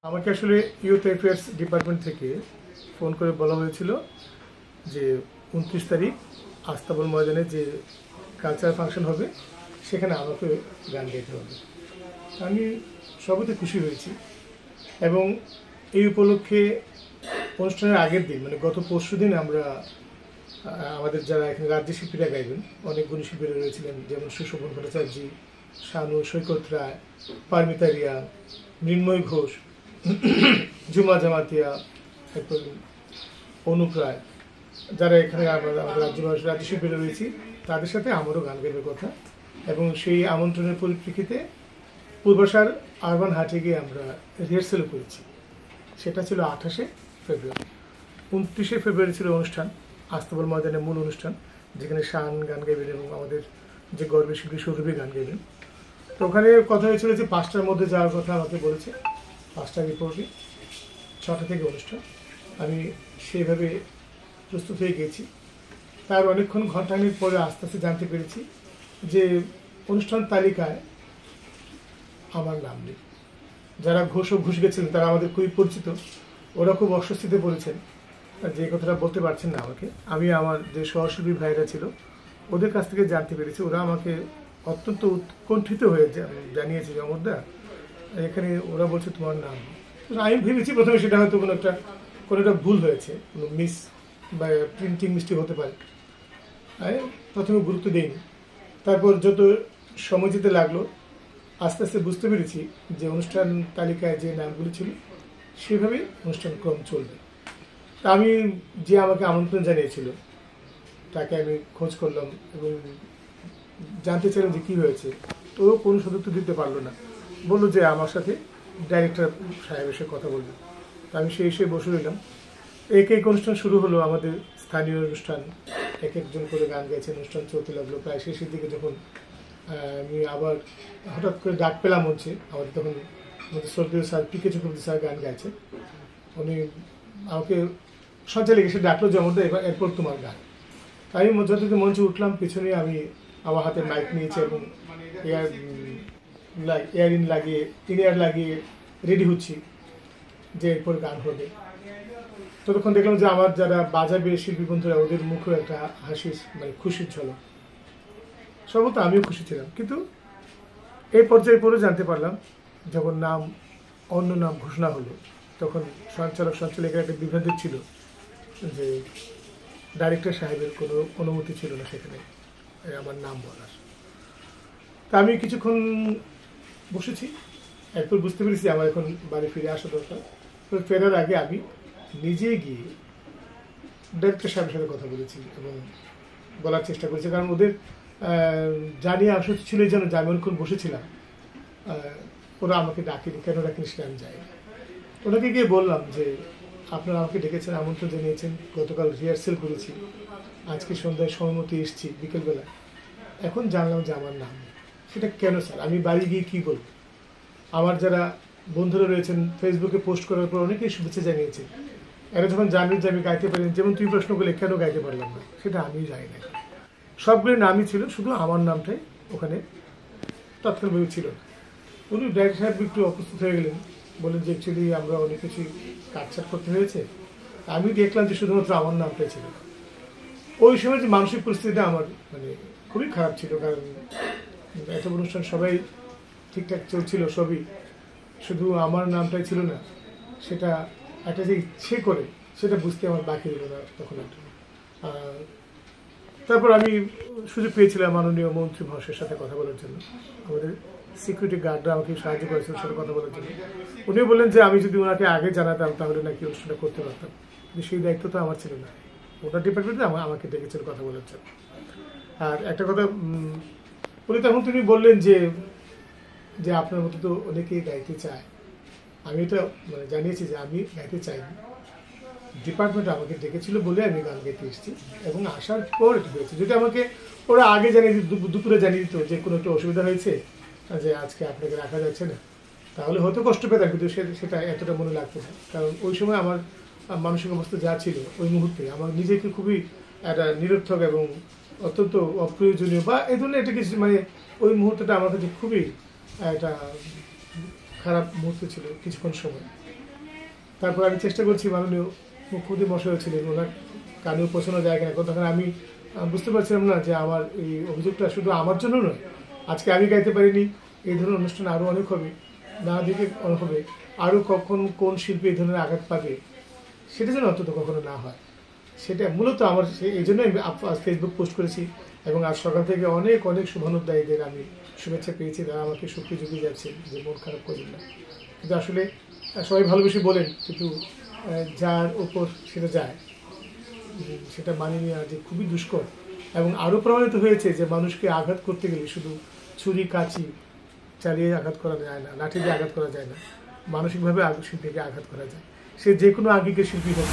আমাকে আসলে youth affairs department থেকে ফোন করে বলা হয়েছিল যে 29 তারিখ আস্তাবল ময়দানে যে কালচারাল ফাংশন হবে সেখানে আমাকে গান গাইতে হবে। আমি সবতে খুশি হয়েছি এবং এই উপলক্ষে অনুষ্ঠানের আগের দিন মানে গত পরশুদিন আমরা আমাদের যারা এখানে রাজ্য শিল্পীরা গাইবেন অনেক গুণী শিল্পীরা রয়েছিলেন, যেমন সুশোভন ভট্টাচার্য, শানু, সৈকত রায়, পারমিতা রিয়া, মৃন্ময় ঘোষ, ঝুমা জামাতিয়া, এরপর অনুপ রায়, যারা এখানে আমাদের রাজ্য শিল্পীরা রয়েছি তাদের সাথে আমারও গান গাইবার কথা। এবং সেই আমন্ত্রণের পরিপ্রেক্ষিতে পূর্বাশার আরবান হাটে গিয়ে আমরা রিহার্সেলও করেছি। সেটা ছিল 28শে ফেব্রুয়ারি। 29শে ফেব্রুয়ারি ছিল অনুষ্ঠান, আস্তাবল ময়দানের মূল অনুষ্ঠান, যেখানে শান গান গাইবেন এবং আমাদের যে গর্বের শিল্পী সৌরভী গান গাইবেন। তো ওখানে কথা হয়েছিল যে 5টার মধ্যে যাওয়ার কথা আমাকে বলেছে, 5টা রিপোর্টে 6টা থেকে অনুষ্ঠান। আমি সেইভাবে প্রস্তুত হয়ে গেছি। তার অনেকক্ষণ ঘণ্টাখানেক পরে আস্তে আস্তে জানতে পেরেছি যে অনুষ্ঠান তালিকায় আমার নাম নেই। যারা ঘুষ গেছিলেন তারা আমাদের খুবই পরিচিত, ওরা খুব অস্বস্তিতে পড়েছেন, যে কথাটা বলতে পারছেন না আমাকে। আমি আমার যে সহশিল্পী ভাইরা ছিল ওদের কাছ থেকে জানতে পেরেছি, ওরা আমাকে অত্যন্ত উৎকণ্ঠিত হয়ে জানিয়েছে যে অমরদা এখানে ওরা বলছে তোমার নাম। আমি ভেবেছি প্রথমে সেটা হয়তো কোনো একটা ভুল হয়েছে, কোনো মিস বা প্রিন্টিং মিস্টেক হতে পারে। প্রথমে গুরুত্ব দেইনি। তারপর যত সময় যেতে লাগলো আস্তে আস্তে বুঝতে পেরেছি যে অনুষ্ঠান তালিকায় যে নামগুলি ছিল সেভাবেই অনুষ্ঠান ক্রম চলবে। তা আমি যে আমাকে আমন্ত্রণ জানিয়েছিল তাকে আমি খোঁজ করলাম এবং জানতে চাইলাম যে কী হয়েছে। তো কোনো সদুত্তর দিতে পারলো না, বললো যে আমার সাথে ডাইরেক্টর সাহেব এসে কথা বলবে। তা আমি সেই এসে বসে রইলাম। এক অনুষ্ঠান শুরু হলো, আমাদের স্থানীয় অনুষ্ঠান, এক একজন করে গান গাইছে, অনুষ্ঠান চলতে লাগলো। প্রায় শেষের দিকে যখন আমি আবার হঠাৎ করে ডাক পেলাম হচ্ছে, আমাদের তখন আমাদের শ্রদ্ধেয় স্যার পিকে চক্রবর্তী স্যার গান গাইছে। উনি আমাকে সঞ্চালিক এসে ডাকলো যে আমাদের এরপর তোমার গান। আমি যতদিন মঞ্চে উঠলাম, পিছনে আমি আমার হাতে মাইক নিয়েছি এবং ইন লাগিয়ে রেডি হচ্ছি যে এরপর গান হবে। ততক্ষণ দেখলাম যে আমার যারা বাজাবে শিল্পী বন্ধুরা ওদের মুখে একটা হাসি, মানে খুশির ঝলক। সম্ভবত আমিও খুশি ছিলাম, কিন্তু এই পর্যায়ে পরে জানতে পারলাম যখন অন্য নাম ঘোষণা হলো তখন সঞ্চালকের একটা বিভ্রান্তি ছিল যে ডাইরেক্টর সাহেবের কোনো অনুমতি ছিল না সেখানে আমার নাম বলার। তা আমি কিছুক্ষণ বসেছি, এরপর বুঝতে পেরেছি আমার এখন বাড়ি ফিরে আসা দরকার। ফেরার আগে আমি নিজে গিয়ে ডাইরেক্টর সাহেবের সাথে কথা বলেছি এবং বলার চেষ্টা করেছি, কারণ ওদের জানিয়ে আসা ছিল যেন আমি অনেকক্ষণ বসেছিলাম, ওরা আমাকে ডাকেনি, কেন ডাকেনি সেটা আমি যাই। ওনাকে গিয়ে বললাম যে আপনারা আমাকে ডেকেছেন, আমন্ত্রণ জানিয়েছেন, গতকাল রিহার্সেল করেছি, আজকে সন্ধ্যায় সময়মতো এসেছি বিকেলবেলা, এখন জানলাম যে আমার নাম নেই। সেটা কেন স্যার? আমি বাড়ি গিয়ে কী বলবো? আমার যারা বন্ধুরা রয়েছেন ফেসবুকে পোস্ট করার পর অনেকেই শুভেচ্ছা জানিয়েছে, এরা যখন জানবেন যে আমি গাইতে পারি, যেমন তুই প্রশ্ন করলে কেন গাইতে পারলাম না, সেটা আমি জানি না। সবগুলো নামই ছিল, শুধু আমার নামটাই ওখানে তৎক্ষণভাবে ছিল না। উনি ডাইরেক্টর সাহেব একটু অপ্রস্তুত হয়ে গেলেন, বলেন যে অ্যাকচুয়ালি আমরা অনেক কিছু কাটছাট করতে হয়েছে। আমি দেখলাম যে শুধুমাত্র আমার নামটাই ছিল। ওই সময় যে মানসিক পরিস্থিতিটা আমার মানে খুবই খারাপ ছিল, কারণ একটা অনুষ্ঠান সবাই ঠিকঠাক চলছিল সবই, শুধু আমার নামটাই ছিল না। সেটা একটা যে ইচ্ছে করে সেটা বুঝতে আমার বাকি রইল না তখন। তারপর আমি সুযোগ পেয়েছিলাম মাননীয় মন্ত্রী মহাশয়ের সাথে কথা বলার জন্য, আমাদের সিকিউরিটি গার্ডরা আমাকে সাহায্য করেছিল সাথে কথা বলার জন্য। উনি বললেন যে আমি যদি ওনাকে আগে জানাতাম তাহলে নাকি অনুষ্ঠানটা করতে পারতাম, কিন্তু সেই দায়িত্ব তো আমার ছিল না, ওটা ডিপার্টমেন্টে আমাকে ডেকেছিল কথা বলার জন্য। আর একটা কথা উনি তখন তিনি বললেন যে আপনার মতো তো অনেকেই গাইতে চায়। আমি এটা মানে জানিয়েছি যে আমি গাইতে চাইনি, ডিপার্টমেন্ট আমাকে ডেকেছিল বলে আমি গান গাইতে এসেছি এবং আসার পর এটা হয়েছে। যদি আমাকে ওরা আগে জানিয়ে দিত, দুপুরে জানিয়ে দিত যে কোনো একটা অসুবিধা হয়েছে, যে আজকে আপনাকে রাখা যাচ্ছে না, তাহলে হয়তো কষ্ট পেতাম, কিন্তু সেটা এতটা মনে লাগতো না। কারণ ওই সময় আমার মানসিক অবস্থা যা ছিল ওই মুহূর্তে আমার নিজেকে খুবই একটা নিরর্থক এবং অত্যন্ত অপ্রয়োজনীয় বা এই ধরনের একটা কিছু, মানে ওই মুহূর্তটা আমার কাছে খুবই একটা খারাপ মুহূর্ত ছিল কিছুক্ষণ সময়। তারপর আমি চেষ্টা করছি, মাননীয় মুখ্যমন্ত্রী মশাই ছিলেন, ওনার কানেও পৌঁছানো যায় কিনা, তখন আমি বুঝতে পারছিলাম না যে আমার এই অভিযোগটা শুধু আমার জন্য নয়, আজকে আমি গাইতে পারিনি, এই ধরনের অনুষ্ঠান আরও অনেক হবে, না দিকে অনেক হবে, আরও কখন কোন শিল্পী এই ধরনের আঘাত পাবে সেটা যেন অন্তত কখনো না হয়। সেটা মূলত আমার এই জন্যই আমি ফেসবুক পোস্ট করেছি, এবং আজ সকাল থেকে অনেক অনেক শুভানুধ্যায়ীদের আমি শুভেচ্ছা পেয়েছি, তারা আমাকে শক্তি জুগিয়ে যাচ্ছে যে মন খারাপ করবেন না। কিন্তু আসলে সবাই ভালোবেসে বলেন, কিন্তু যার উপর সেটা যায় সেটা মানিয়ে নেওয়া যে খুবই দুষ্কর। এবং আরও প্রমাণিত হয়েছে যে মানুষকে আঘাত করতে গেলে শুধু ছুরি কাঁচি চালিয়ে আঘাত করা যায় না, লাঠি দিয়ে আঘাত করা যায় না, মানসিকভাবে শিল্পীকে আঘাত করা যায়। সে যে কোনো আঙ্গিকের শিল্পী হোক।